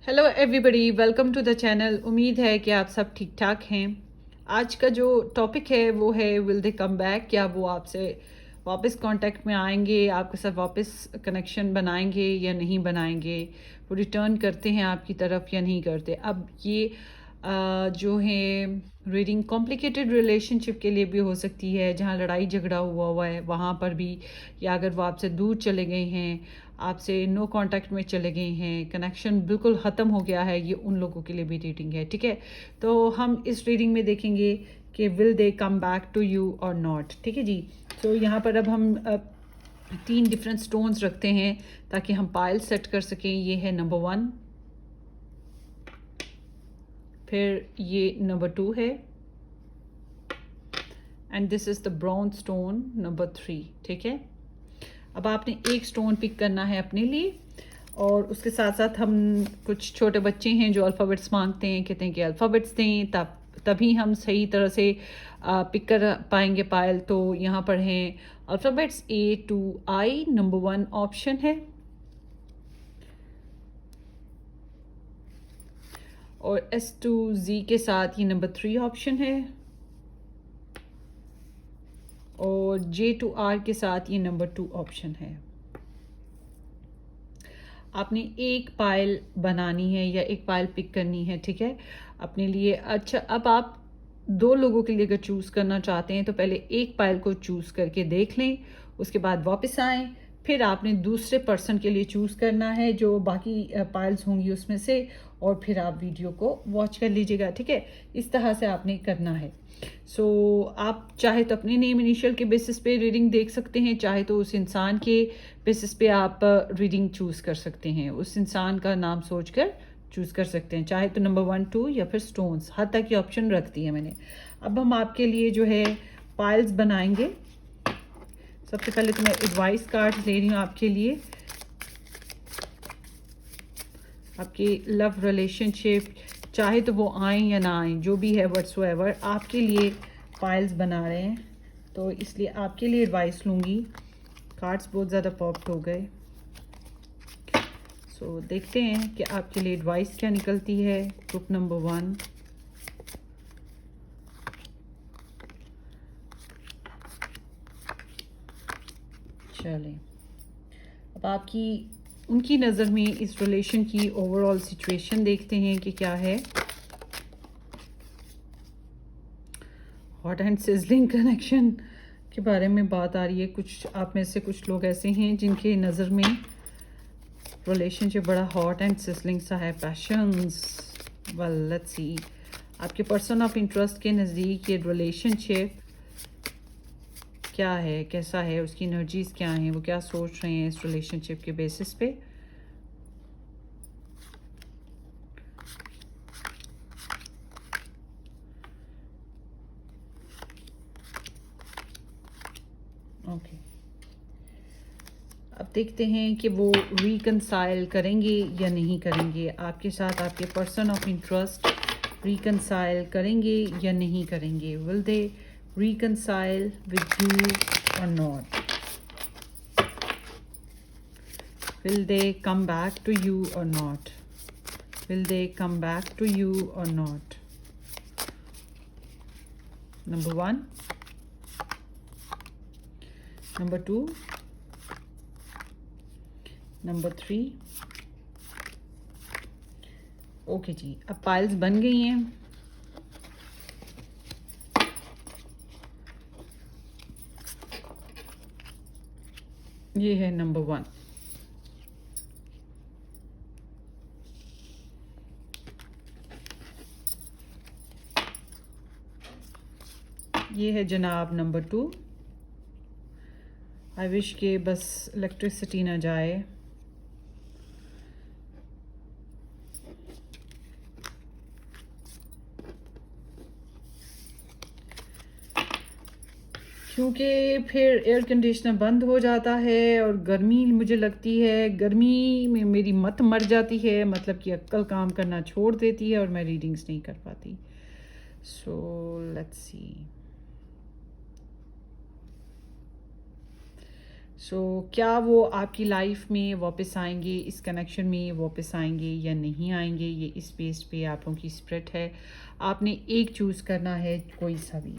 Hello everybody, welcome to the channel. उम्मीद है कि आप सब ठीक ठाक हैं। आज का जो टॉपिक है वो है विल दे कम बैक। क्या वो आपसे वापस कांटेक्ट में आएंगे, आपके साथ वापस कनेक्शन बनाएंगे या नहीं बनाएंगे, वो रिटर्न करते हैं आपकी तरफ या नहीं करते। अब ये जो है रीडिंग कॉम्प्लिकेटेड रिलेशनशिप के लिए भी हो सकती है, जहाँ लड़ाई झगड़ा हुआ हुआ है वहाँ पर भी, या अगर वो आपसे दूर चले गए हैं, आपसे नो कांटेक्ट में चले गए हैं, कनेक्शन बिल्कुल ख़त्म हो गया है, ये उन लोगों के लिए भी रीडिंग है। ठीक है, तो हम इस रीडिंग में देखेंगे कि will they come back to you or not. ठीक है जी। तो यहाँ पर अब हम 3 डिफरेंट स्टोन्स रखते हैं ताकि हम पाइल सेट कर सकें। ये है नंबर 1, फिर ये नंबर 2 है, and this is the brown stone number 3। ठीक है, अब आपने एक स्टोन पिक करना है अपने लिए, और उसके साथ साथ हम कुछ छोटे बच्चे हैं जो अल्फ़ाबेट्स मांगते हैं, कहते हैं कि अल्फ़ाबेट्स दें, तभी हम सही तरह से पिक कर पाएंगे पायल। तो यहाँ पर हैं alphabets A to I, number 1 option है, और S to Z के साथ ये नंबर 3 ऑप्शन है, और J to R के साथ ये नंबर 2 ऑप्शन है। आपने एक पायल बनानी है या एक पायल पिक करनी है, ठीक है, अपने लिए। अच्छा, अब आप 2 लोगों के लिए अगर चूज़ करना चाहते हैं तो पहले एक पायल को चूज़ करके देख लें, उसके बाद वापस आएँ, फिर आपने दूसरे पर्सन के लिए चूज़ करना है जो बाकी पायल्स होंगी उसमें से, और फिर आप वीडियो को वॉच कर लीजिएगा। ठीक है, इस तरह से आपने करना है। सो आप चाहे तो अपने नेम इनिशियल के बेसिस पे रीडिंग देख सकते हैं, चाहे तो उस इंसान के बेसिस पे आप रीडिंग चूज़ कर सकते हैं, उस इंसान का नाम सोचकर चूज़ कर सकते हैं, चाहे तो नंबर 1 2 या फिर स्टोन्स, हर तक की ऑप्शन रख दी है मैंने। अब हम आपके लिए जो है पाइल्स बनाएंगे। सबसे पहले तो मैं एडवाइस कार्ड ले रही हूँ आपके लिए, आपकी लव रिलेशनशिप, चाहे तो वो आए या ना आए, जो भी है व्हाट्सएवर, आपके लिए फाइल्स बना रहे हैं, तो इसलिए आपके लिए एडवाइस लूँगी। कार्ड्स बहुत ज़्यादा पॉप्ड हो गए, सो देखते हैं कि आपके लिए एडवाइस क्या निकलती है। ग्रुप नंबर 1, चलें अब आपकी उनकी नज़र में इस रिलेशन की ओवरऑल सिचुएशन देखते हैं कि क्या है। हॉट एंड सिजलिंग कनेक्शन के बारे में बात आ रही है। कुछ आप में से कुछ लोग ऐसे हैं जिनके नज़र में रिलेशनशिप बड़ा हॉट एंड सिजलिंग सा है, पैशंस। वेल लेट्स सी, आपके पर्सन ऑफ इंटरेस्ट के नज़दीक ये रिलेशनशिप क्या है, कैसा है, उसकी एनर्जीज क्या हैं, वो क्या सोच रहे हैं इस रिलेशनशिप के बेसिस पे। ओके, अब देखते हैं कि वो रिकनसाइल करेंगे या नहीं करेंगे आपके साथ। आपके पर्सन ऑफ इंटरेस्ट रिकनसाइल करेंगे या नहीं करेंगे। Will they reconcile with you or not? Will they come back to you or not? Will they come back to you or not? Number 1, number 2, number 3। Okay जी, अब piles बन गई हैं। ये है नंबर 1, ये है जनाब नंबर 2। आई विश के बस इलेक्ट्रिसिटी ना जाए। क्योंकि फिर एयर कंडीशनर बंद हो जाता है और गर्मी मुझे लगती है, गर्मी में मेरी मत मर जाती है, मतलब कि अक्ल काम करना छोड़ देती है और मैं रीडिंग्स नहीं कर पाती। So let's see. सो क्या वो आपकी लाइफ में वापस आएंगे, इस कनेक्शन में वापस आएंगे या नहीं आएंगे, ये इस बेस पे आप लोगों की स्प्रेड है। आपने एक चूज़ करना है, कोई सा भी।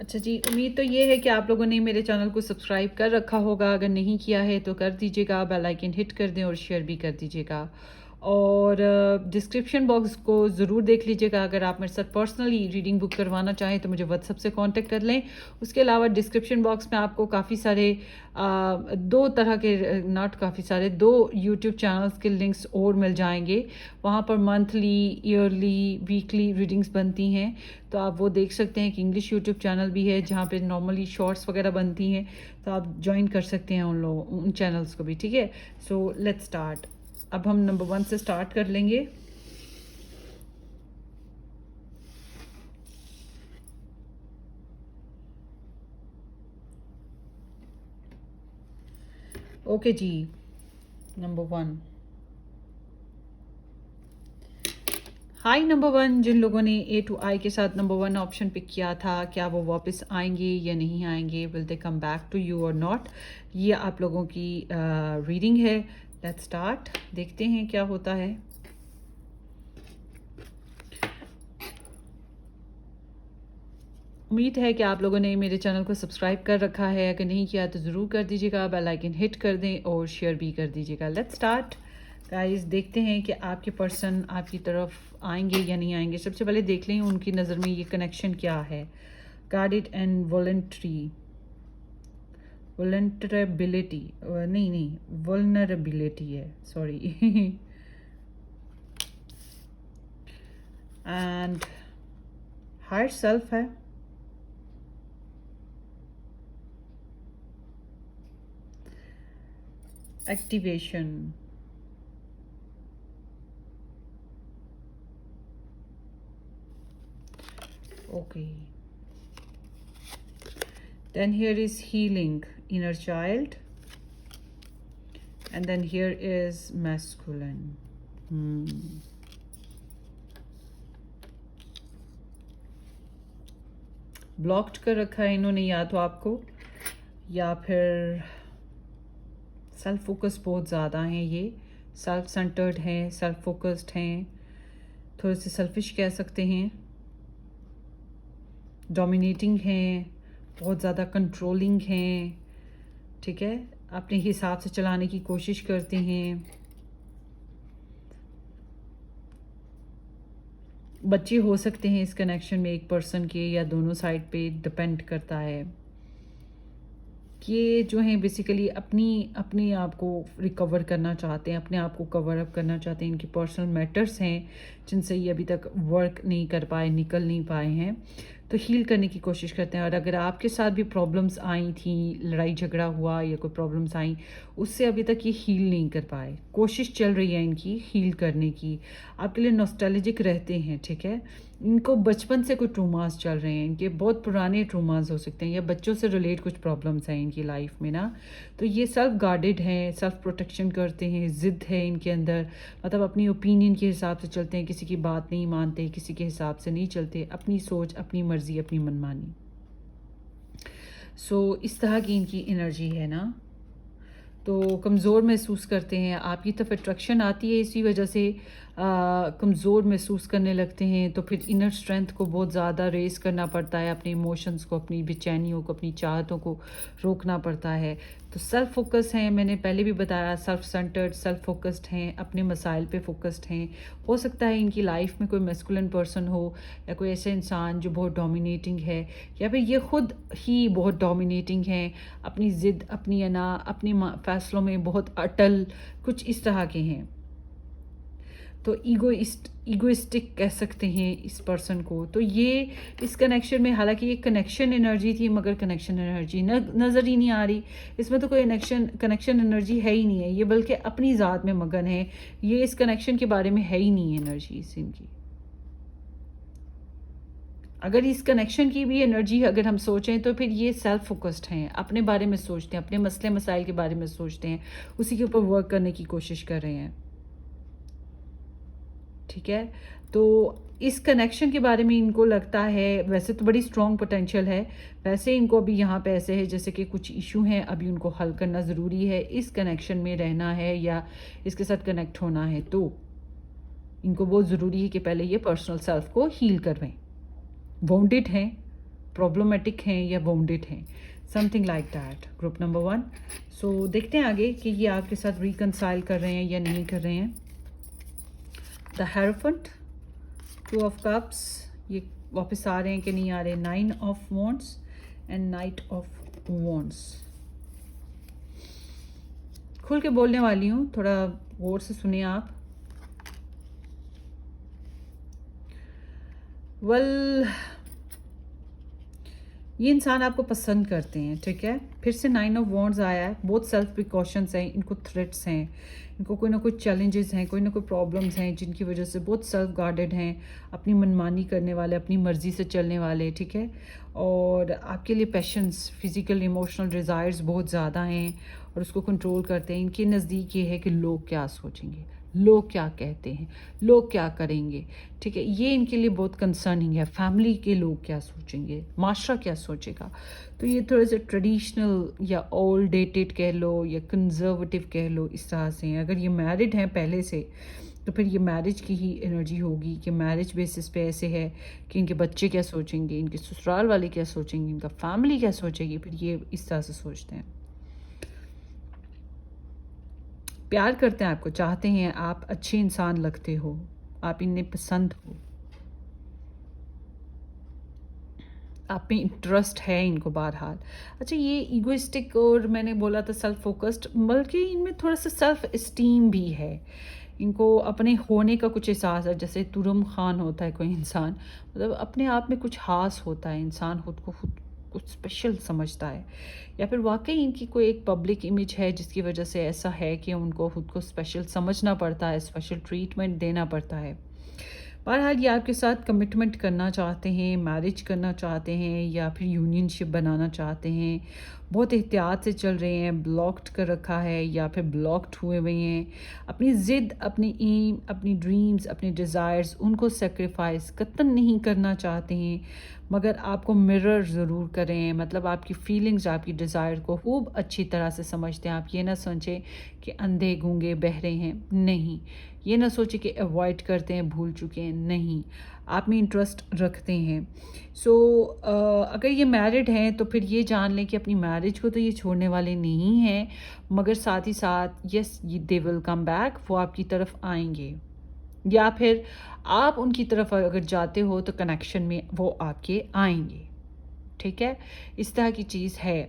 अच्छा जी, उम्मीद तो ये है कि आप लोगों ने मेरे चैनल को सब्सक्राइब कर रखा होगा। अगर नहीं किया है तो कर दीजिएगा, बेल आइकन हिट कर दें और शेयर भी कर दीजिएगा। और डिस्क्रिप्शन बॉक्स को ज़रूर देख लीजिएगा। अगर आप मेरे साथ पर्सनली रीडिंग बुक करवाना चाहें तो मुझे व्हाट्सएप से कांटेक्ट कर लें। उसके अलावा डिस्क्रिप्शन बॉक्स में आपको काफ़ी सारे दो तरह के, नॉट काफ़ी सारे, दो यूट्यूब चैनल्स के लिंक्स और मिल जाएंगे। वहाँ पर मंथली, ईयरली, वीकली रीडिंग्स बनती हैं, तो आप वो देख सकते हैं। कि इंग्लिश यूट्यूब चैनल भी है जहाँ पे नॉर्मली शॉर्ट्स वगैरह बनती हैं, तो आप ज्वाइन कर सकते हैं उन चैनल्स को भी। ठीक है, सो लेट्स स्टार्ट। अब हम नंबर 1 से स्टार्ट कर लेंगे। ओके जी, नंबर 1। हाय नंबर 1, जिन लोगों ने A to I के साथ नंबर 1 ऑप्शन पिक किया था, क्या वो वापस आएंगे या नहीं आएंगे? Will they come back to you or not? ये आप लोगों की रीडिंग है। लेट्स स्टार्ट, देखते हैं क्या होता है। उम्मीद है कि आप लोगों ने मेरे चैनल को सब्सक्राइब कर रखा है। अगर नहीं किया तो ज़रूर कर दीजिएगा, बेल आइकन हिट कर दें और शेयर भी कर दीजिएगा। लेट्स स्टार्ट गाइस, देखते हैं कि आपके पर्सन आपकी तरफ आएंगे या नहीं आएंगे। सबसे पहले देख लें उनकी नज़र में ये कनेक्शन क्या है। गार्डेड एंड वॉलनरेबिलिटी, नहीं, वल्नरेबिलिटी है, सॉरी। एंड हायर सेल्फ है। Activation, okay, then here is healing, inner child, and then here is masculine. Blocked कर रखा है इन्होंने, या तो आपको, या फिर सेल्फ फोकस बहुत ज़्यादा हैं, ये सेल्फ सेंटर्ड हैं, सेल्फ फोकस्ड हैं, थोड़े से सेल्फिश कह सकते हैं, डोमिनेटिंग हैं, बहुत ज़्यादा कंट्रोलिंग हैं। ठीक है, अपने हिसाब से चलाने की कोशिश करते हैं। बच्चे हो सकते हैं इस कनेक्शन में एक पर्सन के, या दोनों साइड पे डिपेंड करता है। ये जो हैं बेसिकली अपनी आप को रिकवर करना चाहते हैं, अपने आप को कवर अप करना चाहते हैं। इनकी पर्सनल मैटर्स हैं जिनसे ये अभी तक वर्क नहीं कर पाए, निकल नहीं पाए हैं, तो हील करने की कोशिश करते हैं। और अगर आपके साथ भी प्रॉब्लम्स आई थी, लड़ाई झगड़ा हुआ या कोई प्रॉब्लम्स आई, उससे अभी तक ये हील नहीं कर पाए। कोशिश चल रही है इनकी हील करने की, आपके लिए नॉस्टैल्जिक रहते हैं। ठीक है, इनको बचपन से कुछ ट्रूमास चल रहे हैं, इनके बहुत पुराने ट्रूमास हो सकते हैं, या बच्चों से रिलेट कुछ प्रॉब्लम्स हैं इनकी लाइफ में ना। तो ये सेल्फ गार्डेड हैं, सेल्फ प्रोटेक्शन करते हैं, ज़िद है इनके अंदर, मतलब अपनी ओपिनियन के हिसाब से चलते हैं, किसी की बात नहीं मानते, किसी के हिसाब से नहीं चलते, अपनी सोच, अपनी मर्जी, अपनी मनमानी। सो इस तरह की इनकी एनर्जी है ना। तो कमज़ोर महसूस करते हैं, आपकी तरफ अट्रैक्शन आती है, इसी वजह से कमज़ोर महसूस करने लगते हैं। तो फिर इनर स्ट्रेंथ को बहुत ज़्यादा रेस करना पड़ता है, अपने इमोशंस को, अपनी बेचैनियों को, अपनी चाहतों को रोकना पड़ता है। तो सेल्फ फोकस हैं, मैंने पहले भी बताया, सेल्फ सेंटर्ड, सेल्फ फोकस्ड हैं, अपने मसाइल पे फोकस्ड हैं। हो सकता है इनकी लाइफ में कोई मैस्कुलिन पर्सन हो, या कोई ऐसा इंसान जो बहुत डोमिनेटिंग है, या फिर ये खुद ही बहुत डोमिनेटिंग हैं, अपनी ज़िद, अपनी अना, अपने फैसलों में बहुत अटल, कुछ इस तरह के हैं। तो ईगोइस्टिक कह सकते हैं इस पर्सन को। तो ये इस कनेक्शन में, हालांकि ये कनेक्शन एनर्जी थी, मगर कनेक्शन एनर्जी नज़र ही नहीं आ रही। इसमें तो कोई कनेक्शन एनर्जी है ही नहीं है, ये बल्कि अपनी ज़ात में मगन है। ये इस कनेक्शन के बारे में है ही नहीं एनर्जी इनकी। अगर इस कनेक्शन की भी एनर्जी अगर हम सोचें तो फिर ये सेल्फ फोकस्ड हैं, अपने बारे में सोचते हैं, अपने मसले मसाइल के बारे में सोचते हैं, उसी के ऊपर वर्क करने की कोशिश कर रहे हैं। ठीक है, तो इस कनेक्शन के बारे में इनको लगता है, वैसे तो बड़ी स्ट्रॉन्ग पोटेंशियल है, वैसे इनको अभी यहाँ पे ऐसे है जैसे कि कुछ इशू हैं, अभी उनको हल करना ज़रूरी है, इस कनेक्शन में रहना है या इसके साथ कनेक्ट होना है, तो इनको बहुत ज़रूरी है कि पहले ये पर्सनल सेल्फ को हील करवें। वाउंडेड हैं, प्रॉब्लमेटिक हैं या वाउंडेड हैं, something like that, group number 1। सो देखते हैं आगे कि ये आपके साथ रिकनसाइल कर रहे हैं या नहीं कर रहे हैं। द हेरोफेंट, 2 ऑफ कप्स, ये वापस आ रहे हैं कि नहीं आ रहे। 9 of wands and night of wands. खुल के बोलने वाली हूँ, थोड़ा गौर से सुनिए आप। वेल, ये इंसान आपको पसंद करते हैं, ठीक है। फिर से 9 ऑफ वॉन्ड्स आया है, बहुत सेल्फ प्रिकॉशंस हैं, इनको थ्रेट्स हैं, इनको कोई ना कोई चैलेंजेस हैं, कोई ना कोई प्रॉब्लम्स हैं जिनकी वजह से बहुत सेल्फ गार्डेड हैं, अपनी मनमानी करने वाले, अपनी मर्ज़ी से चलने वाले, ठीक है। और आपके लिए पैशंस, फिज़िकल इमोशनल डिज़ायर्स बहुत ज़्यादा हैं और उसको कंट्रोल करते हैं। इनके नज़दीक ये है कि लोग क्या सोचेंगे, लोग क्या कहते हैं, लोग क्या करेंगे, ठीक है। ये इनके लिए बहुत कंसर्निंग है, फैमिली के लोग क्या सोचेंगे, माशरा क्या सोचेगा। तो ये थोड़े से ट्रेडिशनल या ओल्ड डेटेड कह लो या कंजर्वेटिव कह लो, इस तरह से हैं। अगर ये मैरिड हैं पहले से तो फिर ये मैरिज की ही एनर्जी होगी कि मैरिज बेसिस पे ऐसे है कि इनके बच्चे क्या सोचेंगे, इनके ससुराल वाले क्या सोचेंगे, इनका फैमिली क्या सोचेगी, फिर ये इस तरह से सोचते हैं। प्यार करते हैं आपको, चाहते हैं, आप अच्छे इंसान लगते हो, आप इन्हें पसंद हो, आप में इंटरेस्ट है इनको बहरहाल। अच्छा, ये ईगोइस्टिक और मैंने बोला था सेल्फ फोकस्ड, बल्कि इनमें थोड़ा सा सेल्फ इस्टीम भी है। इनको अपने होने का कुछ एहसास है, जैसे तुरम खान होता है कोई इंसान, मतलब अपने आप में कुछ खास होता है, इंसान खुद को खुद कुछ स्पेशल समझता है, या फिर वाकई इनकी कोई एक पब्लिक इमेज है जिसकी वजह से ऐसा है कि उनको खुद को स्पेशल समझना पड़ता है, स्पेशल ट्रीटमेंट देना पड़ता है। बहरहाल ये आपके साथ कमिटमेंट करना चाहते हैं, मैरिज करना चाहते हैं या फिर यूनियनशिप बनाना चाहते हैं, बहुत एहतियात से चल रहे हैं, ब्लॉक्ड कर रखा है या फिर ब्लॉक्ड हुए हुए हैं। अपनी ज़िद, अपनी एम, अपनी ड्रीम्स, अपने डिज़ायर्स, उनको सेक्रीफाइस कतन नहीं करना चाहते हैं, मगर आपको मिरर ज़रूर करें, मतलब आपकी फीलिंग्स, आपकी डिज़ायर को खूब अच्छी तरह से समझते हैं। आप ये ना सोचें कि अंधे गूंगे बहरे हैं, नहीं। ये ना सोचें कि अवॉइड करते हैं, भूल चुके हैं, नहीं। आप में इंटरेस्ट रखते हैं। सो अगर ये मैरिड हैं तो फिर ये जान लें कि अपनी मैरिज को तो ये छोड़ने वाले नहीं हैं, मगर साथ ही साथ yes, they will come back, वो आपकी तरफ आएंगे, या फिर आप उनकी तरफ अगर जाते हो तो कनेक्शन में वो आपके आएंगे, ठीक है। इस तरह की चीज़ है।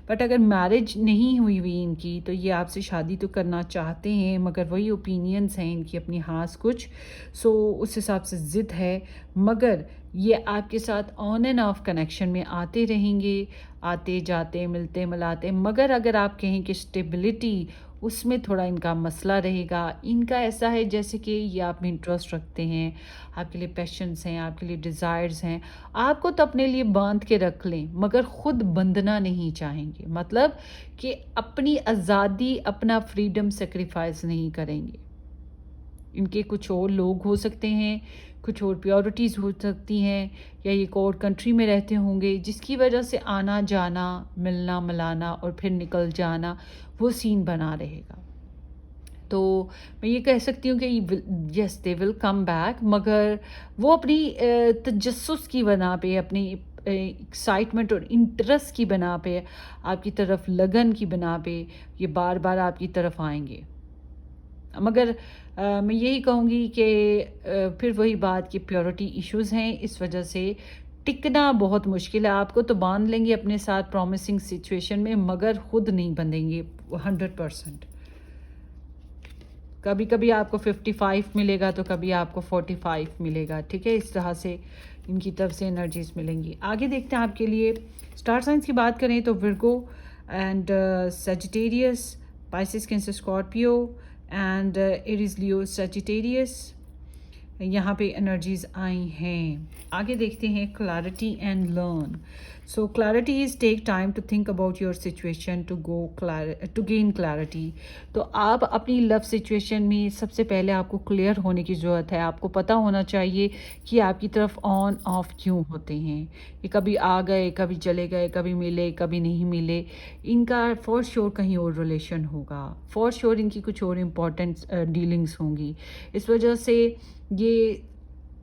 बट अगर मैरिज नहीं हुई हुई इनकी तो ये आपसे शादी तो करना चाहते हैं, मगर वही ओपिनियंस हैं इनकी अपनी हास कुछ, सो उस हिसाब से ज़िद है, मगर ये आपके साथ ऑन एंड ऑफ कनेक्शन में आते रहेंगे, आते जाते, मिलते मिलाते। मगर अगर आप कहें कि स्टेबिलिटी, उसमें थोड़ा इनका मसला रहेगा। इनका ऐसा है जैसे कि ये आप में इंटरेस्ट रखते हैं, आपके लिए पैशंस हैं, आपके लिए डिज़ायर्स हैं, आपको तो अपने लिए बांध के रख लें, मगर ख़ुद बंधना नहीं चाहेंगे, मतलब कि अपनी आज़ादी, अपना फ्रीडम सेक्रीफाइस नहीं करेंगे। इनके कुछ और लोग हो सकते हैं, कुछ और प्योरिटीज़ हो सकती हैं, या ये एक और कंट्री में रहते होंगे जिसकी वजह से आना जाना, मिलना मिलाना और फिर निकल जाना, वो सीन बना रहेगा। तो मैं ये कह सकती हूँ कि yes, they will come back, मगर वो अपनी तजस्सुस की बना पे, अपनी एक्साइटमेंट और इंटरेस्ट की बना पे, आपकी तरफ लगन की बना पे ये बार बार आपकी तरफ आएंगे। मगर मैं यही कहूँगी कि फिर वही बात कि प्योरिटी इश्यूज़ हैं, इस वजह से टिकना बहुत मुश्किल है। आपको तो बांध लेंगे अपने साथ प्रॉमिसिंग सिचुएशन में, मगर खुद नहीं बंधेंगे 100%। कभी कभी आपको 55 मिलेगा तो कभी आपको 45 मिलेगा, ठीक है। इस तरह से इनकी तरफ से एनर्जीज मिलेंगी। आगे देखते हैं आपके लिए स्टार साइंस की बात करें तो Virgo and Sagittarius, Pisces, Cancer, Scorpio and Aries, Leo, Sagittarius. यहाँ पे एनर्जीज आई हैं। आगे देखते हैं clarity and learn. So clarity is take time to think about your situation to gain clarity. तो आप अपनी लव सिचुएशन में सबसे पहले आपको क्लियर होने की ज़रूरत है। आपको पता होना चाहिए कि आपकी तरफ ऑन ऑफ क्यों होते हैं। ये कभी आ गए, कभी चले गए, कभी मिले, कभी नहीं मिले। इनका फॉर श्योर कहीं और रिलेशन होगा, फॉर श्योर इनकी कुछ और इम्पोर्टेंट डीलिंग्स होंगी। इस वजह से ये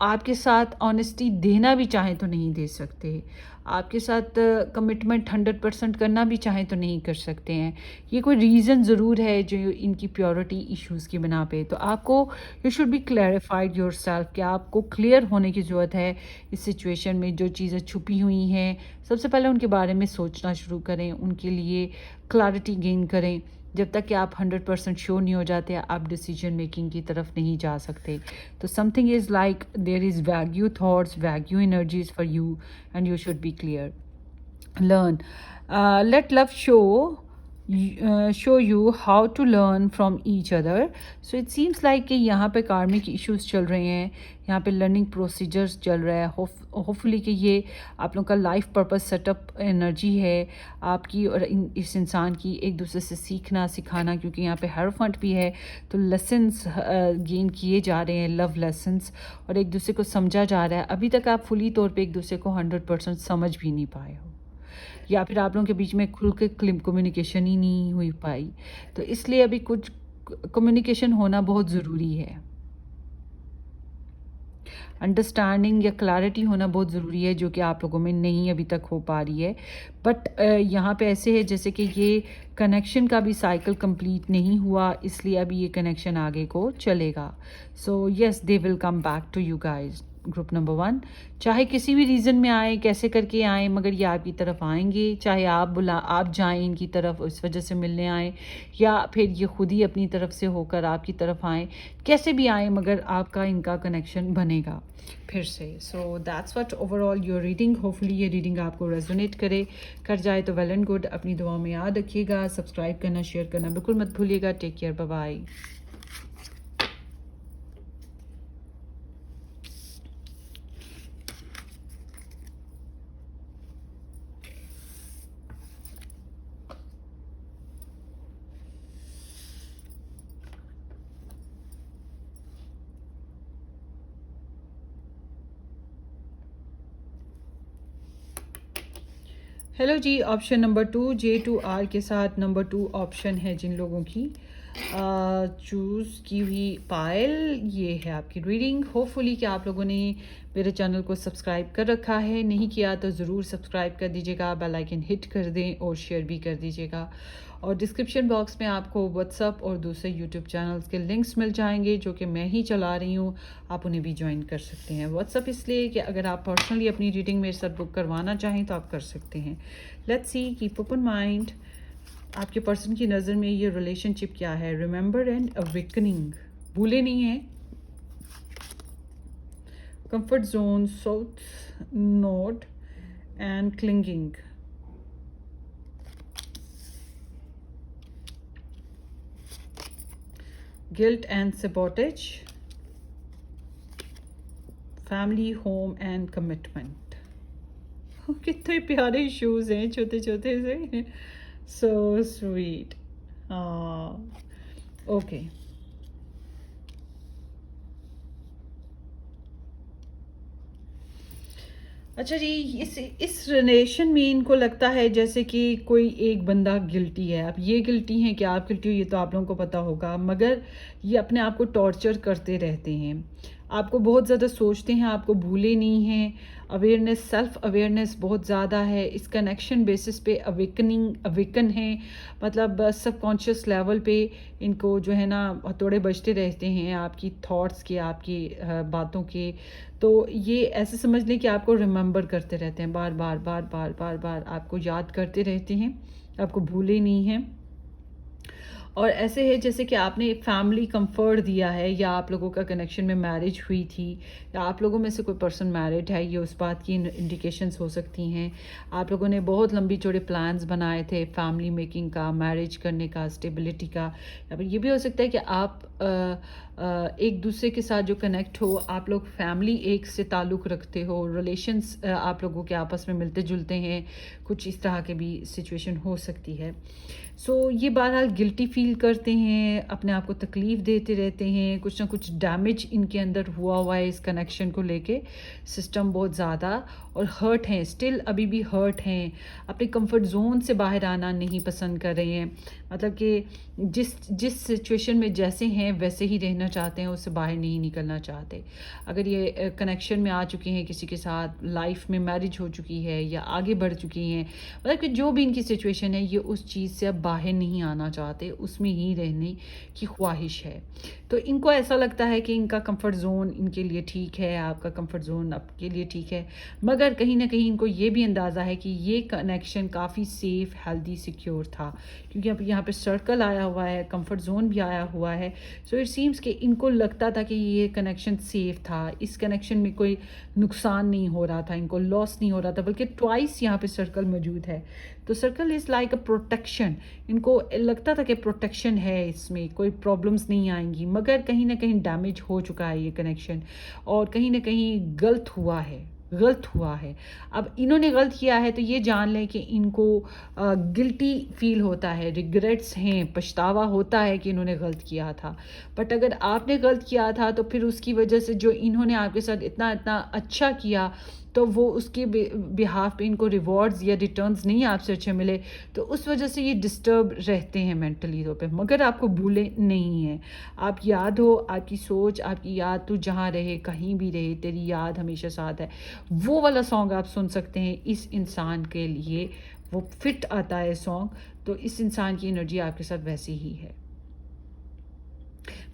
आपके साथ ऑनेस्टी देना भी चाहें तो नहीं दे सकते, आपके साथ कमिटमेंट 100% करना भी चाहें तो नहीं कर सकते हैं। ये कोई रीज़न ज़रूर है जो इनकी प्योरिटी इश्यूज़ की बिना पे। तो आपको you should be clarified your self कि आपको क्लियर होने की ज़रूरत है इस सिचुएशन में। जो चीज़ें छुपी हुई हैं सबसे पहले उनके बारे में सोचना शुरू करें, उनके लिए क्लैरिटी गेन करें। जब तक कि आप 100% श्योर नहीं हो जाते आप डिसीजन मेकिंग की तरफ नहीं जा सकते। तो something is like there is vague thoughts, vague energies for you and you should be clear. Learn. Let love show you how to learn from each other. So it seems like कि यहाँ पे कार्मिक issues चल रहे हैं, यहाँ पे learning procedures चल रहा है। होपफुली कि ये आप लोग का लाइफ पर्पस सेटअप एनर्जी है आपकी और इस इंसान की, एक दूसरे से सीखना सिखाना, क्योंकि यहाँ पे हेरोफेंट भी है। तो लेसन्स गेन किए जा रहे हैं, लव लेसन्स, और एक दूसरे को समझा जा रहा है। अभी तक आप फुली तौर पे एक दूसरे को 100% समझ भी नहीं पाए हो, या फिर आप लोगों के बीच में खुल के कम्युनिकेशन ही नहीं हुई पाई। तो इसलिए अभी कुछ कम्युनिकेशन होना बहुत ज़रूरी है, अंडरस्टैंडिंग या क्लैरिटी होना बहुत ज़रूरी है, जो कि आप लोगों में नहीं अभी तक हो पा रही है। बट यहाँ पे ऐसे है जैसे कि ये कनेक्शन का भी साइकिल कंप्लीट नहीं हुआ, इसलिए अभी ये कनेक्शन आगे को चलेगा। So yes, they will come back to you guys. Group number 1, चाहे किसी भी रीज़न में आए, कैसे करके आए, मगर ये आपकी तरफ आएंगे। चाहे आप जाएं इनकी तरफ, इस वजह से मिलने आए, या फिर ये खुद ही अपनी तरफ से होकर आपकी तरफ आए, कैसे भी आए, मगर आपका इनका कनेक्शन बनेगा फिर से। So that's what overall your reading. Hopefully ये रीडिंग आपको रेजोनेट कर जाए तो वेल एंड गुड। अपनी दुआ में याद रखिएगा, सब्सक्राइब करना, शेयर करना बिल्कुल मत भूलिएगा। Take care, bye bye. Hello जी, ऑप्शन नंबर 2 J2R के साथ नंबर 2 ऑप्शन है जिन लोगों की चूज़ की हुई पायल। ये है आपकी रीडिंग। होपफुली कि आप लोगों ने मेरे चैनल को सब्सक्राइब कर रखा है, नहीं किया तो ज़रूर सब्सक्राइब कर दीजिएगा, बेल आइकन हिट कर दें और शेयर भी कर दीजिएगा। और डिस्क्रिप्शन बॉक्स में आपको व्हाट्सअप और दूसरे यूट्यूब चैनल्स के लिंक्स मिल जाएंगे जो कि मैं ही चला रही हूँ, आप उन्हें भी ज्वाइन कर सकते हैं। व्हाट्सअप इसलिए कि अगर आप पर्सनली अपनी रीडिंग मेरे साथ बुक करवाना चाहें तो आप कर सकते हैं। Let's see, keep open mind. आपके पर्सन की नज़र में ये रिलेशनशिप क्या है? रिमेंबर एंड अवेकनिंग, भूले नहीं हैं। Comfort zone, south node and clinging. Guilt and sabotage, family, home and commitment. कितने प्यारे शूज हैं, छोटे छोटे से, so sweet. ओके, अच्छा जी, इस रिलेशन में इनको लगता है जैसे कि कोई एक बंदा गिल्टी है। अब ये गिल्टी हैं कि आप गिल्टी हो, ये तो आप लोगों को पता होगा, मगर ये अपने आप को टॉर्चर करते रहते हैं, आपको बहुत ज़्यादा सोचते हैं, आपको भूले नहीं हैं। अवेयरनेस, सेल्फ अवेयरनेस बहुत ज़्यादा है। इस कनेक्शन बेसिस पे अवेकन है, मतलब सबकॉन्शियस लेवल पे इनको जो है ना हथौड़े बजते रहते हैं आपकी थॉट्स के, आपकी बातों के। तो ये ऐसे समझ लें कि आपको रिमेंबर करते रहते हैं, बार बार बार बार बार बार आपको याद करते रहते हैं, आपको भूले नहीं हैं। और ऐसे है जैसे कि आपने फैमिली कंफर्ट दिया है, या आप लोगों का कनेक्शन में मैरिज हुई थी, या आप लोगों में से कोई पर्सन मैरिड है, ये उस बात की इंडिकेशंस हो सकती हैं। आप लोगों ने बहुत लंबी चौड़े प्लान्स बनाए थे फैमिली मेकिंग का, मैरिज करने का, स्टेबिलिटी का। या फिर ये भी हो सकता है कि आप एक दूसरे के साथ जो कनेक्ट हो, आप लोग फैमिली एक से ताल्लुक़ रखते हो, रिलेशंस आप लोगों के आपस में मिलते जुलते हैं, कुछ इस तरह के भी सिचुएशन हो सकती है। ये बहरहाल गिल्टी फील करते हैं, अपने आप को तकलीफ़ देते रहते हैं, कुछ ना कुछ डैमेज इनके अंदर हुआ है इस कनेक्शन को लेके, सिस्टम बहुत ज़्यादा, और हर्ट हैं, स्टिल अभी भी हर्ट हैं, अपने कंफर्ट जोन से बाहर आना नहीं पसंद कर रहे हैं। मतलब कि जिस जिस सिचुएशन में जैसे हैं वैसे ही रहना चाहते हैं, उससे बाहर नहीं निकलना चाहते। अगर ये कनेक्शन में आ चुके हैं किसी के साथ, लाइफ में मैरिज हो चुकी है या आगे बढ़ चुकी हैं, मतलब कि जो भी इनकी सिचुएशन है, ये उस चीज़ से अब बाहर नहीं आना चाहते, उसमें ही रहने की ख्वाहिश है। तो इनको ऐसा लगता है कि इनका कंफर्ट ज़ोन इनके लिए ठीक है, आपका कंफर्ट ज़ोन आपके लिए ठीक है, मगर कहीं ना कहीं इनको ये भी अंदाज़ा है कि ये कनेक्शन काफ़ी सेफ़, हेल्दी, सिक्योर था, क्योंकि अब यहाँ पे सर्कल आया हुआ है, कंफर्ट जोन भी आया हुआ है। सो इट सीम्स कि इनको लगता था कि ये कनेक्शन सेफ था, इस कनेक्शन में कोई नुकसान नहीं हो रहा था, इनको लॉस नहीं हो रहा था, बल्कि ट्वाइस यहाँ पे सर्कल मौजूद है। तो circle is like a protection, इनको लगता था कि प्रोटेक्शन है, इसमें कोई प्रॉब्लम्स नहीं आएंगी, मगर कहीं ना कहीं डैमेज हो चुका है ये कनेक्शन, और कहीं ना कहीं गलत हुआ है। अब इन्होंने गलत किया है तो ये जान लें कि इनको गिल्टी फील होता है, रिग्रेट्स हैं, पछतावा होता है कि इन्होंने गलत किया था। बट अगर आपने गलत किया था तो फिर उसकी वजह से जो इन्होंने आपके साथ इतना इतना अच्छा किया, तो वो उसके बिहाफ पे इनको रिवॉर्ड्स या रिटर्न्स नहीं आपसे अच्छे मिले, तो उस वजह से ये डिस्टर्ब रहते हैं मेंटली तौर पे। मगर आपको भूले नहीं हैं, आप याद हो, आपकी सोच, आपकी याद, तू जहाँ रहे, कहीं भी रहे, तेरी याद हमेशा साथ है, वो वाला सॉन्ग आप सुन सकते हैं। इस इंसान के लिए वो फिट आता है सॉन्ग, तो इस इंसान की एनर्जी आपके साथ वैसी ही है।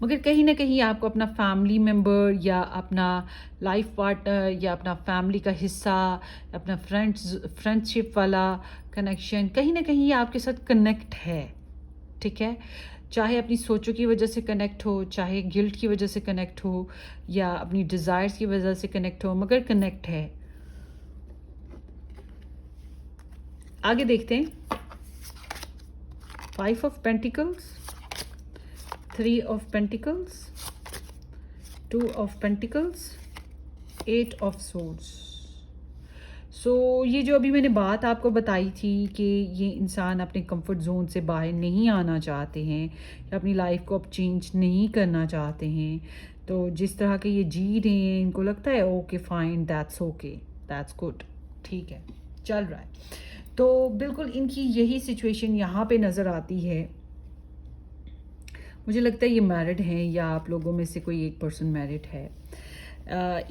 मगर कहीं ना कहीं आपको अपना फैमिली मेम्बर या अपना लाइफ पार्टनर या अपना फैमिली का हिस्सा, अपना फ्रेंडशिप वाला कनेक्शन कहीं ना कहीं आपके साथ कनेक्ट है, ठीक है। चाहे अपनी सोचों की वजह से कनेक्ट हो, चाहे गिल्ट की वजह से कनेक्ट हो, या अपनी डिज़ायर्स की वजह से कनेक्ट हो, मगर कनेक्ट है। आगे देखते हैं। 5 of pentacles, 3 of pentacles, 2 of pentacles, 8 of swords. ये जो अभी मैंने बात आपको बताई थी कि ये इंसान अपने कंफर्ट जोन से बाहर नहीं आना चाहते हैं, या अपनी लाइफ को अब चेंज नहीं करना चाहते हैं, तो जिस तरह के ये जी रहे हैं, इनको लगता है okay fine, that's okay, that's good, ठीक है, चल रहा है। तो बिल्कुल इनकी यही सिचुएशन यहाँ पे नज़र आती है। मुझे लगता है ये मैरिड हैं, या आप लोगों में से कोई एक पर्सन मैरिड है।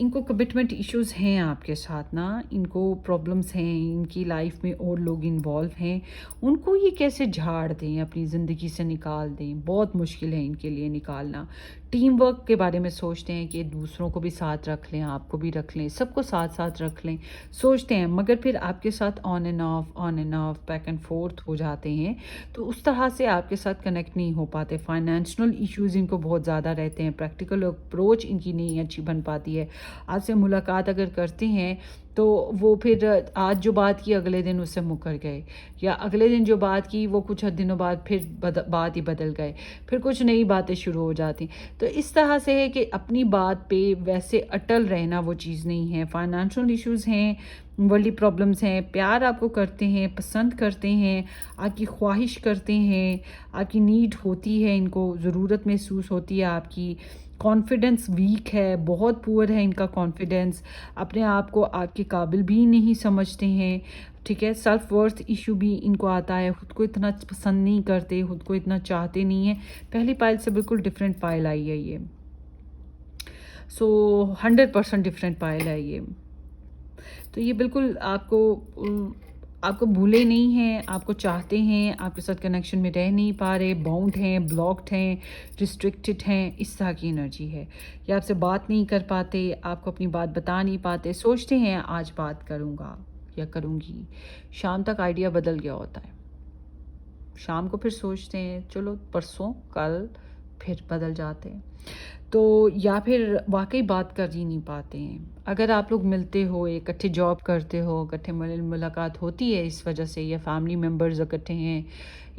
इनको कमिटमेंट इश्यूज़ हैं आपके साथ ना, इनको प्रॉब्लम्स हैं, इनकी लाइफ में और लोग इन्वॉल्व हैं, उनको ये कैसे झाड़ दें, अपनी ज़िंदगी से निकाल दें, बहुत मुश्किल है इनके लिए निकालना। टीम वर्क के बारे में सोचते हैं कि दूसरों को भी साथ रख लें, आपको भी रख लें, सबको साथ साथ रख लें, सोचते हैं, मगर फिर आपके साथ on end of, back and fourth हो जाते हैं, तो उस तरह से आपके साथ कनेक्ट नहीं हो पाते। फाइनेंशियल इश्यूज़ इनको बहुत ज़्यादा रहते हैं, प्रैक्टिकल अप्रोच इनकी नहीं अच्छी बन पाती है। आपसे मुलाकात अगर करते हैं तो वो फिर आज जो बात की अगले दिन उससे मुकर गए, या अगले दिन जो बात की वो कुछ दिनों बाद फिर बात ही बदल गए, फिर कुछ नई बातें शुरू हो जाती। तो इस तरह से है कि अपनी बात पे वैसे अटल रहना वो चीज़ नहीं है। फाइनेंशियल इश्यूज़ हैं, वर्ल्डली प्रॉब्लम्स हैं, प्यार आपको करते हैं, पसंद करते हैं, आपकी ख्वाहिश करते हैं, आपकी नीड होती है, इनको ज़रूरत महसूस होती है आपकी। कॉन्फिडेंस वीक है, बहुत पुअर है इनका कॉन्फिडेंस, अपने आप को आपके काबिल भी नहीं समझते हैं, ठीक है। सेल्फ वर्थ इशू भी इनको आता है, खुद को इतना पसंद नहीं करते, खुद को इतना चाहते नहीं हैं। पहली पाइल से बिल्कुल डिफरेंट पाइल आई है ये, 100% डिफरेंट पाइल है ये। तो ये बिल्कुल आपको भूले नहीं हैं, आपको चाहते हैं, आपके साथ कनेक्शन में रह नहीं पा रहे, बाउंड हैं, ब्लॉक्ड हैं, रिस्ट्रिक्टेड हैं, इस तरह की एनर्जी है। या आपसे बात नहीं कर पाते, आपको अपनी बात बता नहीं पाते, सोचते हैं आज बात करूँगा या करूँगी, शाम तक आइडिया बदल गया होता है, शाम को फिर सोचते हैं चलो परसों, कल, फिर बदल जाते हैं। तो या फिर वाक़ई बात कर ही नहीं पाते हैं। अगर आप लोग मिलते हो, इकट्ठे जॉब करते हो, इकट्ठे मुलाकात होती है इस वजह से, या फैमिली मेम्बर्स इकट्ठे हैं,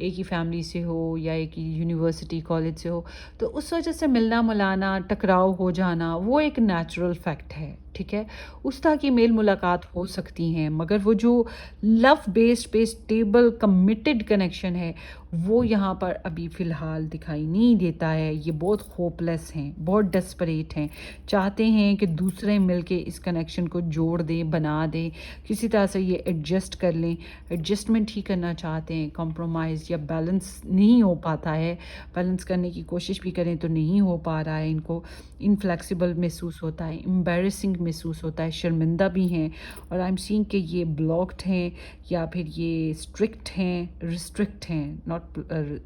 एक ही फैमिली से हो या एक ही यूनिवर्सिटी कॉलेज से हो, तो उस वजह से मिलना-मुलाना, टकराव हो जाना वो एक नेचुरल फैक्ट है, ठीक है? उस तरह की मेल मुलाकात हो सकती हैं, मगर वो जो लव बेस्ड पे स्टेबल कमिटेड कनेक्शन है, वो यहाँ पर अभी फ़िलहाल दिखाई नहीं देता है। ये बहुत होपलेस हैं, बहुत डेस्परेट हैं, चाहते हैं कि दूसरे मिलके इस कनेक्शन को जोड़ दें, बना दें, किसी तरह से ये एडजस्ट कर लें। एडजस्टमेंट ही करना चाहते हैं, कॉम्प्रोमाइज़ या बैलेंस नहीं हो पाता है। बैलेंस करने की कोशिश भी करें तो नहीं हो पा रहा है, इनको इनफ्लेक्सिबल महसूस होता है, एम्बैरेसिंग महसूस होता है, शर्मिंदा भी हैं, और आई एम सीइंग कि ये ब्लॉक्ड हैं या फिर ये स्ट्रिक्ट हैं, रिस्ट्रिक्ट हैं, नॉट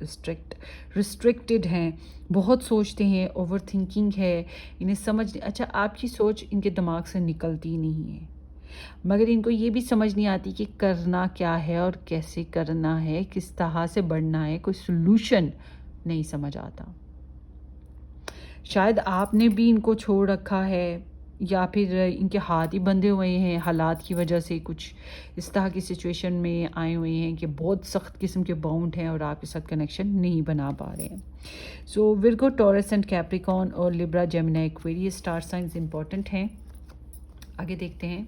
स्ट्रिक्ट, रिस्ट्रिक्टेड हैं, बहुत सोचते हैं, ओवर थिंकिंग है, इन्हें समझ नहीं, अच्छा आपकी सोच इनके दिमाग से निकलती नहीं है, मगर इनको ये भी समझ नहीं आती कि करना क्या है और कैसे करना है, किस तरह से बढ़ना है, कोई सोल्यूशन नहीं समझ आता। शायद आपने भी इनको छोड़ रखा है, या फिर इनके हाथ ही बंधे हुए हैं हालात की वजह से, कुछ इस तरह की सिचुएशन में आए हुए हैं कि बहुत सख्त किस्म के बाउंड हैं और आपके साथ कनेक्शन नहीं बना पा रहे हैं। सो विर्गो, टॉरस एंड कैप्रिकॉर्न और Libra, Gemini, Aquarius star signs important हैं। आगे देखते हैं।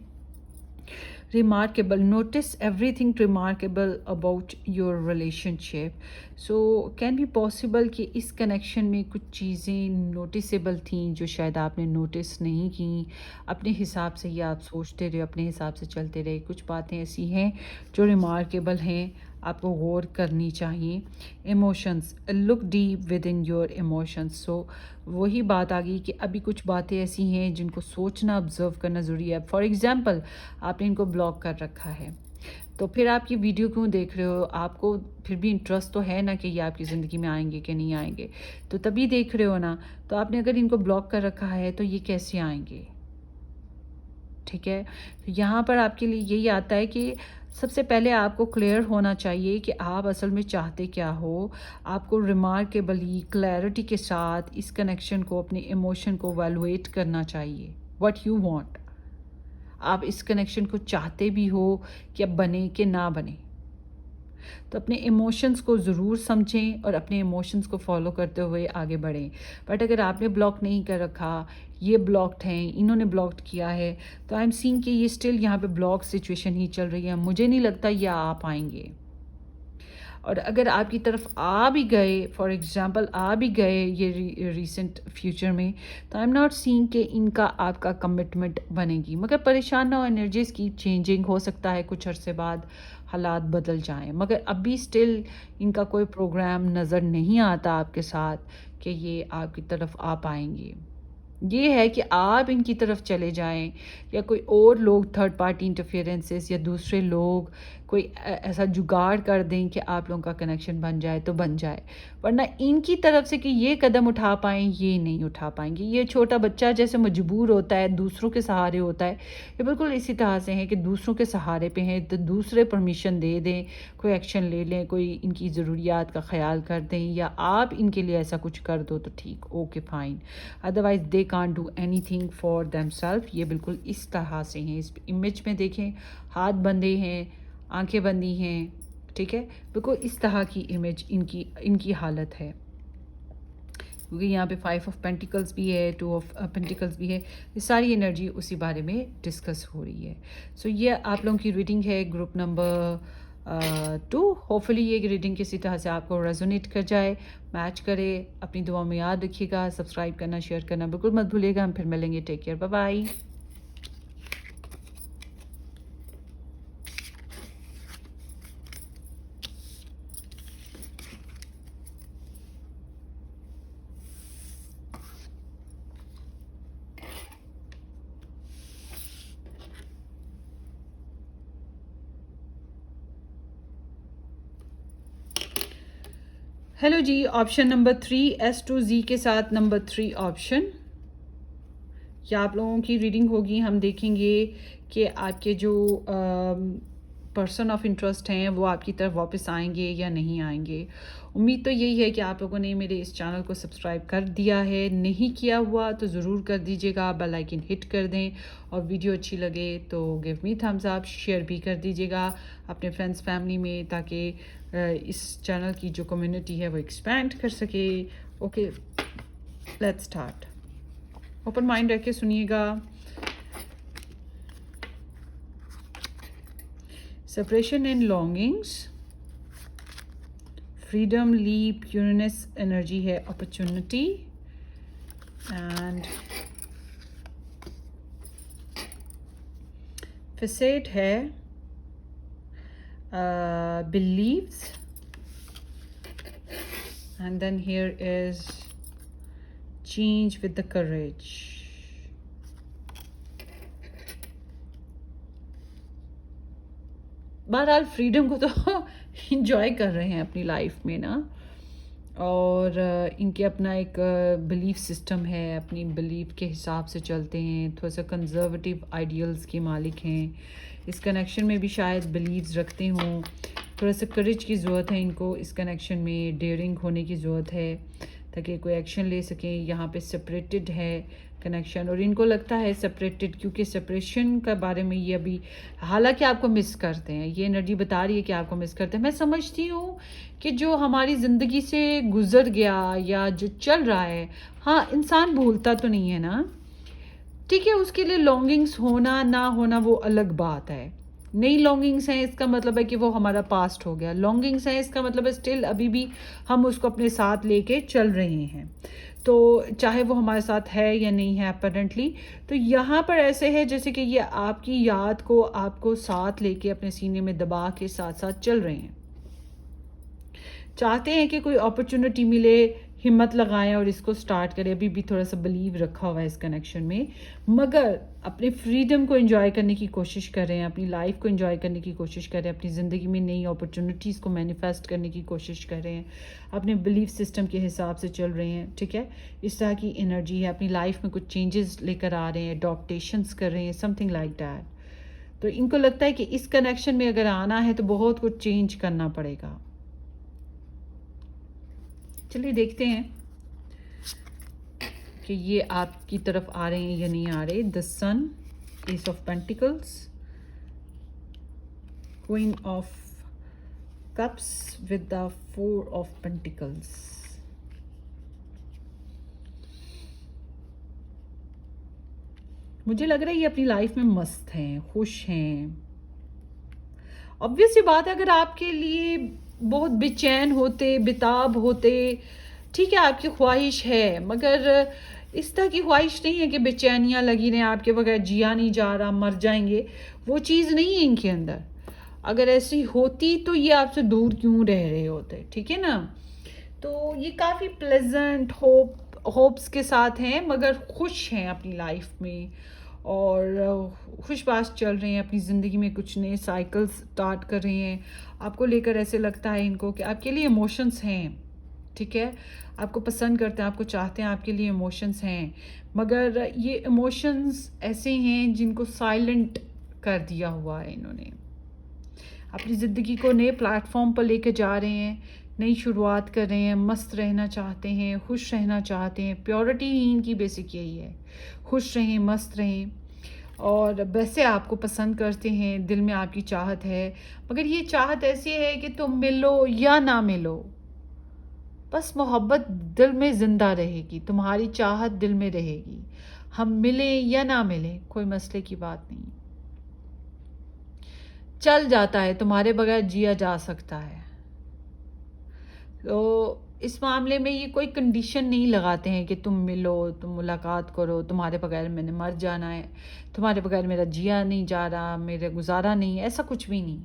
Remarkable, notice everything remarkable about your relationship. So can be possible कि इस कनेक्शन में कुछ चीज़ें नोटिसेबल थी जो शायद आपने नोटिस नहीं की, अपने हिसाब से ही आप सोचते रहे, अपने हिसाब से चलते रहे। कुछ बातें ऐसी हैं जो रिमार्केबल हैं, आपको गौर करनी चाहिए। Emotions, look deep within your emotions. So वही बात आ गई कि अभी कुछ बातें ऐसी हैं जिनको सोचना, ऑब्जर्व करना ज़रूरी है। फॉर एग्ज़ाम्पल, आपने इनको ब्लॉक कर रखा है, तो फिर आप ये वीडियो क्यों देख रहे हो? आपको फिर भी इंटरेस्ट तो है ना कि ये आपकी ज़िंदगी में आएंगे कि नहीं आएंगे, तो तभी देख रहे हो ना। तो आपने अगर इनको ब्लॉक कर रखा है तो ये कैसे आएंगे? ठीक है, तो यहाँ पर आपके लिए यही आता है कि सबसे पहले आपको क्लियर होना चाहिए कि आप असल में चाहते क्या हो। आपको रिमार्केबली क्लैरिटी के साथ इस कनेक्शन को, अपने इमोशन को वैल्यूएट करना चाहिए। व्हाट यू वांट, आप इस कनेक्शन को चाहते भी हो कि अब बने कि ना बने, तो अपने इमोशंस को ज़रूर समझें और अपने इमोशंस को फॉलो करते हुए आगे बढ़ें। बट अगर आपने ब्लॉक नहीं कर रखा, ये ब्लॉक्ड हैं, इन्होंने ब्लॉक्ड किया है, तो आई एम सीइंग कि ये स्टिल यहाँ पे ब्लॉक सिचुएशन ही चल रही है। मुझे नहीं लगता ये आ पाएंगे। और अगर आपकी तरफ आ भी गए, फॉर एग्ज़ाम्पल आ भी गए ये रीसेंट फ्यूचर में, तो आई एम नॉट सीइंग कि इनका आपका कमिटमेंट बनेगी। मगर परेशान ना हो, एनर्जीज की चेंजिंग हो सकता है, कुछ अरसे बाद हालात बदल जाएं, मगर अभी स्टिल इनका कोई प्रोग्राम नज़र नहीं आता आपके साथ कि ये आपकी तरफ आ पाएंगे। ये है कि आप इनकी तरफ चले जाएं, या कोई और लोग, थर्ड पार्टी इंटरफेरेंसेस या दूसरे लोग कोई ऐसा जुगाड़ कर दें कि आप लोगों का कनेक्शन बन जाए तो बन जाए, वरना इनकी तरफ से कि ये कदम उठा पाएँ, ये नहीं उठा पाएंगे। ये छोटा बच्चा जैसे मजबूर होता है, दूसरों के सहारे होता है, ये बिल्कुल इसी तरह से हैं कि दूसरों के सहारे पे हैं, तो दूसरे परमिशन दे दें, कोई एक्शन ले लें, कोई इनकी ज़रूरियात का ख्याल कर दें, या आप इनके लिए ऐसा कुछ कर दो तो ठीक, okay fine, otherwise they can't do anything for themselves. ये बिल्कुल इस तरह से हैं। इस इमेज में देखें, हाथ बंधे हैं, आंखें बंदी हैं, ठीक है, बिल्कुल इस तरह की इमेज इनकी हालत है। क्योंकि यहाँ पे 5 ऑफ पेंटिकल्स भी है, 2 ऑफ पेंटिकल्स भी है, ये सारी एनर्जी उसी बारे में डिस्कस हो रही है। सो ये आप लोगों की रीडिंग है, ग्रुप नंबर 2। होपफुली ये रीडिंग किसी तरह से आपको रेजोनेट कर जाए, मैच करे। अपनी दुआ में याद रखिएगा, सब्सक्राइब करना, शेयर करना बिल्कुल मत भूलिएगा। हम फिर मिलेंगे। Take care, bye bye. Hello जी, option number 3, S to Z के साथ नंबर 3 ऑप्शन, क्या आप लोगों की रीडिंग होगी। हम देखेंगे कि आपके जो पर्सन ऑफ इंटरेस्ट हैं वो आपकी तरफ वापस आएंगे या नहीं आएंगे। उम्मीद तो यही है कि आप लोगों ने मेरे इस चैनल को सब्सक्राइब कर दिया है, नहीं किया हुआ तो ज़रूर कर दीजिएगा, बेल आइकन हिट कर दें, और वीडियो अच्छी लगे तो give me thumbs up, share भी कर दीजिएगा अपने फ्रेंड्स फैमिली में, ताकि इस चैनल की जो कम्युनिटी है वो एक्सपैंड कर सके। Okay, let's start. Open mind रख के सुनिएगा। Separation and longings, freedom, leap, Uranus energy है अपॉर्चुनिटी, एंड फेसेट है beliefs, and then here is change with the courage. बहरहाल फ्रीडम को तो इंजॉय कर रहे हैं अपनी लाइफ में ना, और इनके अपना एक बिलीफ सिस्टम है, अपनी बिलीफ के हिसाब से चलते हैं, थोड़ा सा कंजर्वेटिव आइडियल्स के मालिक हैं। इस कनेक्शन में भी शायद बिलीव्स रखते हों। थोड़ा सा करेज की ज़रूरत है इनको इस कनेक्शन में, डेयरिंग होने की ज़रूरत है ताकि कोई एक्शन ले सकें। यहाँ पे सेपरेटेड है कनेक्शन, और इनको लगता है सेपरेटेड, क्योंकि सेपरेशन का बारे में ये अभी, हालांकि आपको मिस करते हैं, ये एनर्जी बता रही है कि आपको मिस करते हैं। मैं समझती हूँ कि जो हमारी ज़िंदगी से गुजर गया या जो चल रहा है, हाँ इंसान भूलता तो नहीं है ना, ठीक है, उसके लिए लॉन्गिंग्स होना ना होना वो अलग बात है। नई लॉन्गिंग्स हैं इसका मतलब है कि वो हमारा पास्ट हो गया, लॉन्गिंग्स हैं इसका मतलब है स्टिल अभी भी हम उसको अपने साथ लेके चल रहे हैं, तो चाहे वो हमारे साथ है या नहीं है अपेरेंटली। तो यहाँ पर ऐसे है जैसे कि ये आपकी याद को आपको साथ लेके अपने सीने में दबा के साथ साथ चल रहे हैं, चाहते हैं कि कोई अपॉर्चुनिटी मिले, हिम्मत लगाएं और इसको स्टार्ट करें। अभी भी थोड़ा सा बिलीव रखा हुआ है इस कनेक्शन में, मगर अपने फ्रीडम को एंजॉय करने की कोशिश करें, अपनी लाइफ को एंजॉय करने की कोशिश करें, अपनी ज़िंदगी में नई अपॉर्चुनिटीज़ को मैनिफेस्ट करने की कोशिश करें, अपने बिलीफ सिस्टम के हिसाब से चल रहे हैं, ठीक है। इस तरह की एनर्जी है, अपनी लाइफ में कुछ चेंजेस लेकर आ रहे हैं, अडॉप्टेशंस कर रहे हैं, समथिंग लाइक दैट। तो इनको लगता है कि इस कनेक्शन में अगर आना है तो बहुत कुछ चेंज करना पड़ेगा। चलिए देखते हैं कि ये आपकी तरफ आ रहे हैं या नहीं आ रहे। The sun, ace of pentacles, queen of cups with the 4 of pentacles. मुझे लग रहा है ये अपनी लाइफ में मस्त हैं, खुश हैं। ऑब्वियस सी बात है, अगर आपके लिए बहुत बेचैन होते, बेताब होते, ठीक है आपकी ख्वाहिश है, मगर इस तरह की ख्वाहिश नहीं है कि बेचैनियाँ लगी रहें, आपके बगैर जिया नहीं जा रहा, मर जाएंगे, वो चीज़ नहीं है इनके अंदर। अगर ऐसी होती तो ये आपसे दूर क्यों रह रहे होते, ठीक है ना। तो ये काफ़ी प्लेजेंट होप्स के साथ हैं, मगर खुश हैं अपनी लाइफ में, और खुशबाश चल रहे हैं अपनी ज़िंदगी में, कुछ नए साइकिल्स स्टार्ट कर रहे हैं। आपको लेकर ऐसे लगता है इनको कि आपके लिए इमोशंस हैं, ठीक है, आपको पसंद करते हैं, आपको चाहते हैं, आपके लिए इमोशंस हैं, मगर ये इमोशंस ऐसे हैं जिनको साइलेंट कर दिया हुआ है इन्होंने। अपनी ज़िंदगी को नए प्लेटफॉर्म पर लेकर जा रहे हैं, नई शुरुआत कर रहे हैं, मस्त रहना चाहते हैं, खुश रहना चाहते हैं। प्योरिटी ही इनकी बेसिक यही है, खुश रहें, मस्त रहें, और वैसे आपको पसंद करते हैं, दिल में आपकी चाहत है, मगर ये चाहत ऐसी है कि तुम मिलो या ना मिलो, बस मोहब्बत दिल में ज़िंदा रहेगी, तुम्हारी चाहत दिल में रहेगी। हम मिले या ना मिले कोई मसले की बात नहीं, चल जाता है, तुम्हारे बगैर जिया जा सकता है। तो इस मामले में ये कोई कंडीशन नहीं लगाते हैं कि तुम मिलो, तुम मुलाकात करो, तुम्हारे बगैर मैंने मर जाना है, तुम्हारे बगैर मेरा जिया नहीं जा रहा, मेरा गुजारा नहीं, ऐसा कुछ भी नहीं।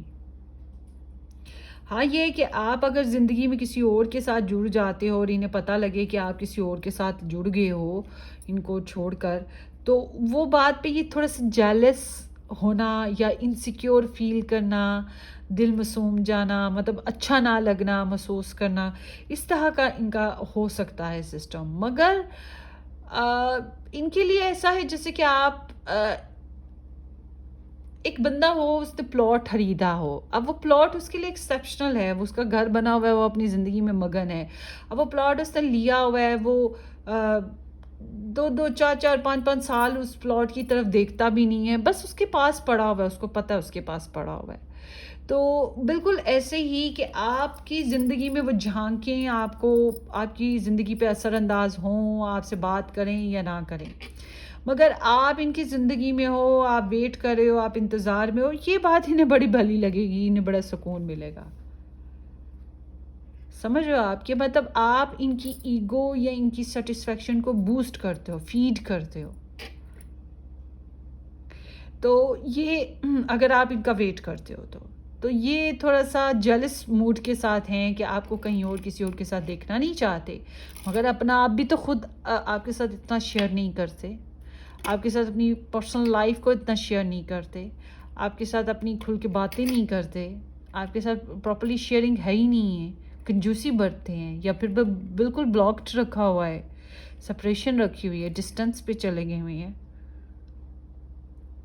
हाँ ये है कि आप अगर ज़िंदगी में किसी और के साथ जुड़ जाते हो और इन्हें पता लगे कि आप किसी और के साथ जुड़ गए हो इनको छोड़कर, तो वो बात पे ये थोड़ा सा जेलस होना या इनसिक्योर फील करना, दिल मासूम जाना, मतलब अच्छा ना लगना, महसूस करना, इस तरह का इनका हो सकता है सिस्टम। मगर इनके लिए ऐसा है जैसे कि आप एक बंदा हो, उसने प्लॉट खरीदा हो, अब वो प्लॉट उसके लिए एक्सेप्शनल है, वो उसका घर बना हुआ है, वो अपनी ज़िंदगी में मगन है। अब वो प्लॉट उसने लिया हुआ है, वो दो दो चार चार पाँच पाँच साल उस प्लॉट की तरफ देखता भी नहीं है, बस उसके पास पड़ा हुआ है, उसको पता है उसके पास पड़ा हुआ है। तो बिल्कुल ऐसे ही कि आपकी ज़िंदगी में वो झांकें, आपको आपकी ज़िंदगी पे असरअंदाज हों, आपसे बात करें या ना करें, मगर आप इनकी ज़िंदगी में हो, आप वेट कर रहे हो, आप इंतज़ार में हो, ये बात इन्हें बड़ी भली लगेगी, इन्हें बड़ा सुकून मिलेगा। समझ रहे हो आप? कि मतलब आप इनकी ईगो या इनकी सेटिस्फेक्शन को बूस्ट करते हो, फीड करते हो। तो ये अगर आप इनका वेट करते हो तो ये थोड़ा-सा जेलस मूड के साथ हैं कि आपको कहीं और किसी और के साथ देखना नहीं चाहते, मगर अपना आप भी तो खुद आपके साथ इतना शेयर नहीं करते। आपके साथ अपनी पर्सनल लाइफ को इतना शेयर नहीं करते, आपके साथ अपनी खुल के बातें नहीं करते, आपके साथ प्रॉपर्ली शेयरिंग है ही नहीं है, कंजूसी बरतते हैं या फिर बिल्कुल ब्लॉक्ड रखा हुआ है, सेपरेशन रखी हुई है, डिस्टेंस पे चले गए हुए हैं।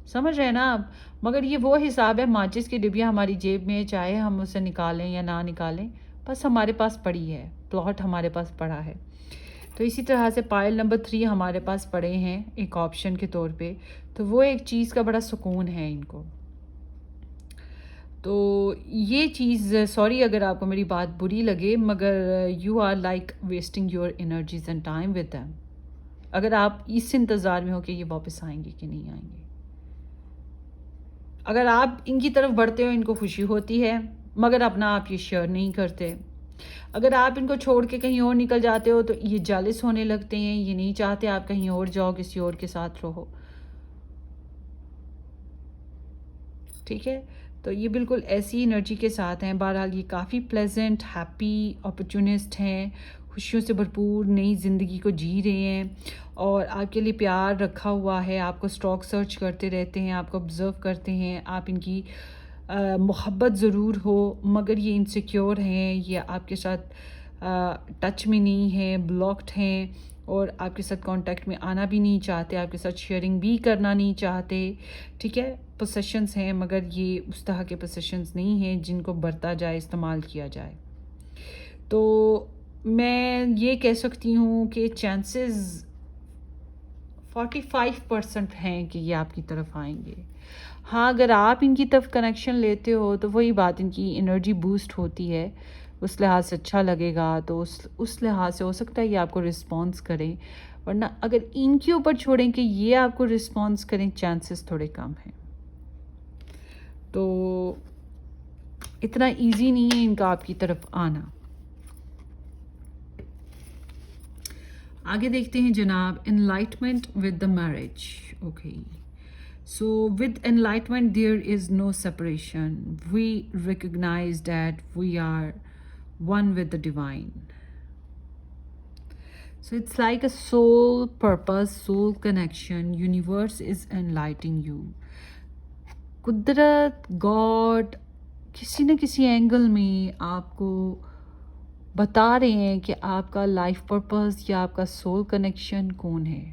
समझ रहे हैं ना आप? मगर ये वो हिसाब है, माचिस की डिबिया हमारी जेब में है, चाहे हम उसे निकालें या ना निकालें, बस हमारे पास पड़ी है, प्लॉट हमारे पास पड़ा है। तो इसी तरह से पायल नंबर 3 हमारे पास पड़े हैं एक ऑप्शन के तौर पे, तो वो एक चीज़ का बड़ा सुकून है इनको। तो ये चीज़, सॉरी अगर आपको मेरी बात बुरी लगे, मगर you are like wasting your energies and time with them, अगर आप इस इंतज़ार में हो कि ये वापस आएंगे कि नहीं आएंगे। अगर आप इनकी तरफ बढ़ते हो, इनको खुशी होती है, मगर अपना आप ये शेयर नहीं करते। अगर आप इनको छोड़ के कहीं और निकल जाते हो तो ये जेलस होने लगते हैं, ये नहीं चाहते आप कहीं और जाओ, किसी और के साथ रहो। ठीक है, तो ये बिल्कुल ऐसी एनर्जी के साथ हैं। बहरहाल ये काफ़ी प्लेजेंट, हैप्पी, अपॉर्चुनिस्ट हैं, खुशियों से भरपूर नई ज़िंदगी को जी रहे हैं और आपके लिए प्यार रखा हुआ है, आपको स्टॉक सर्च करते रहते हैं, आपको ऑब्ज़र्व करते हैं, आप इनकी मोहब्बत ज़रूर हो, मगर ये इनसिक्योर हैं, ये आपके साथ टच में नहीं हैं, ब्लॉक्ड हैं और आपके साथ कांटेक्ट में आना भी नहीं चाहते, आपके साथ शेयरिंग भी करना नहीं चाहते। ठीक है, पोसेशंस हैं, मगर ये उस तरह के पोसेशंस नहीं हैं जिनको बरता जाए, इस्तेमाल किया जाए। तो मैं ये कह सकती हूँ कि चांसेस 45% हैं कि ये आपकी तरफ आएंगे। हाँ, अगर आप इनकी तरफ कनेक्शन लेते हो तो वही बात, इनकी एनर्जी बूस्ट होती है, उस लिहाज से अच्छा लगेगा, तो उस लिहाज से हो सकता है ये आपको रिस्पॉन्स करें, वरना अगर इनके ऊपर छोड़ें कि ये आपको रिस्पॉन्स करें, चांसेस थोड़े कम हैं। तो इतना इजी नहीं है इनका आपकी तरफ आना। आगे देखते हैं जनाब, enlightenment with the marriage. Okay, so with enlightenment there is no separation, we recognize that we are one with the divine. So it's like a soul purpose, soul connection, universe is enlightening you. कुदरत, God किसी न किसी angle में आपको बता रहे हैं कि आपका लाइफ पर्पस या आपका सोल कनेक्शन कौन है।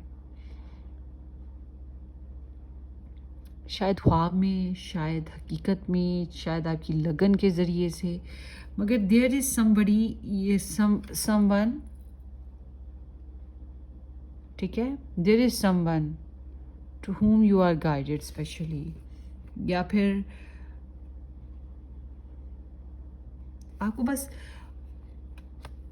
शायद ख्वाब में, शायद हकीकत में, शायद आपकी लगन के ज़रिए से, मगर देयर इज़ समबडी, ये समवन, ठीक है, there is someone to whom you are guided specially, या फिर आपको बस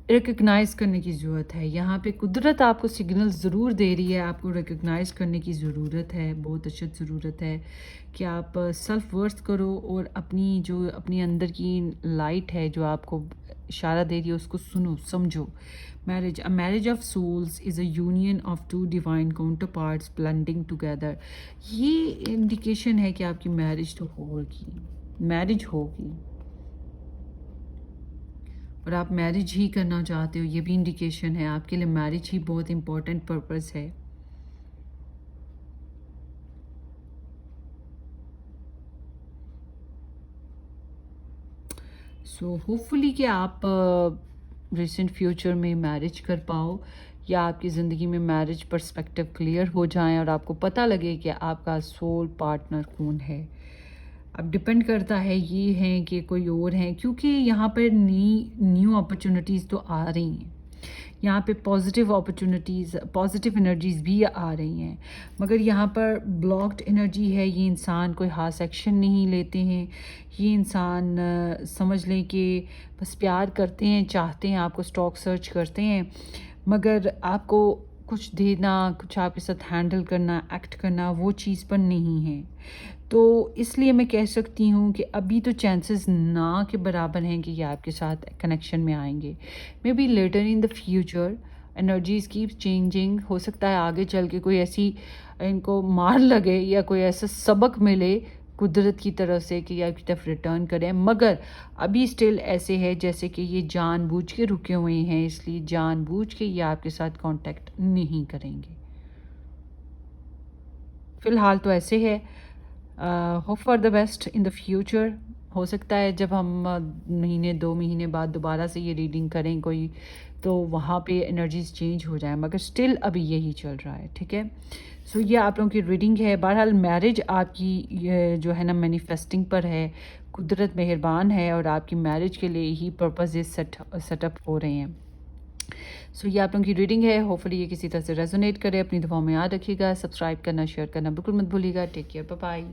रिकग्नाइज़ करने की ज़रूरत है। यहाँ पे कुदरत आपको सिग्नल ज़रूर दे रही है, आपको रिकग्नाइज़ करने की ज़रूरत है, बहुत अच्छी ज़रूरत है कि आप सेल्फ वर्थ करो और अपनी जो अपनी अंदर की लाइट है जो आपको इशारा दे रही है उसको सुनो, समझो। Marriage, a marriage of souls is a union of two divine counterparts blending together. ये इंडिकेशन है कि आपकी मैरिज तो होगी, मैरिज होगी और आप मैरिज ही करना चाहते हो, ये भी इंडिकेशन है आपके लिए मैरिज ही बहुत इम्पोर्टेंट पर्पस है। सो होपफुली कि आप रिसेंट फ्यूचर में मैरिज कर पाओ या आपकी ज़िंदगी में मैरिज पर्सपेक्टिव क्लियर हो जाएं और आपको पता लगे कि आपका सोल पार्टनर कौन है। अब डिपेंड करता है ये है कि कोई और है, क्योंकि यहाँ पर न्यू अपॉर्चुनिटीज़ तो आ रही हैं, यहाँ पे पॉजिटिव अपॉर्चुनिटीज़, पॉजिटिव एनर्जीज़ भी आ रही हैं, मगर यहाँ पर ब्लॉक्ड एनर्जी है। ये इंसान कोई ख़ास एक्शन नहीं लेते हैं, ये इंसान समझ लें कि बस प्यार करते हैं, चाहते हैं, आपको स्टॉक सर्च करते हैं, मगर आपको कुछ देना, कुछ आपके साथ हैंडल करना, एक्ट करना, वो चीज़ पर नहीं है। तो इसलिए मैं कह सकती हूँ कि अभी तो चांसेस ना के बराबर हैं कि ये आपके साथ कनेक्शन में आएंगे। Maybe later in the future energies keep changing, हो सकता है आगे चल के कोई ऐसी इनको मार लगे या कोई ऐसा सबक मिले कुदरत की तरफ से कि ये आपकी तरफ रिटर्न करें, मगर अभी स्टिल ऐसे है जैसे कि ये जानबूझ के रुके हुए हैं, इसलिए जानबूझ के ये आपके साथ कांटेक्ट नहीं करेंगे। फ़िलहाल तो ऐसे है। Hope for the best in the future. हो सकता है जब हम महीने 2 महीने बाद दोबारा से ये रीडिंग करें कोई, तो वहाँ पे एनर्जीज चेंज हो जाए, मगर स्टिल अभी यही चल रहा है। ठीक है, सो ये आप लोगों की रीडिंग है। बहरहाल मैरिज आपकी ये जो है ना मैनिफेस्टिंग पर है, कुदरत मेहरबान है और आपकी मैरिज के लिए ही पर्पज़ सेटअप हो रहे हैं। सो ये आप लोगों की रीडिंग है। होपफुली ये किसी तरह से रेजोनेट करे। अपनी दुआओं में याद रखिएगा, सब्सक्राइब करना, शेयर करना बिल्कुल मत भूलिएगा। Take care, bye bye.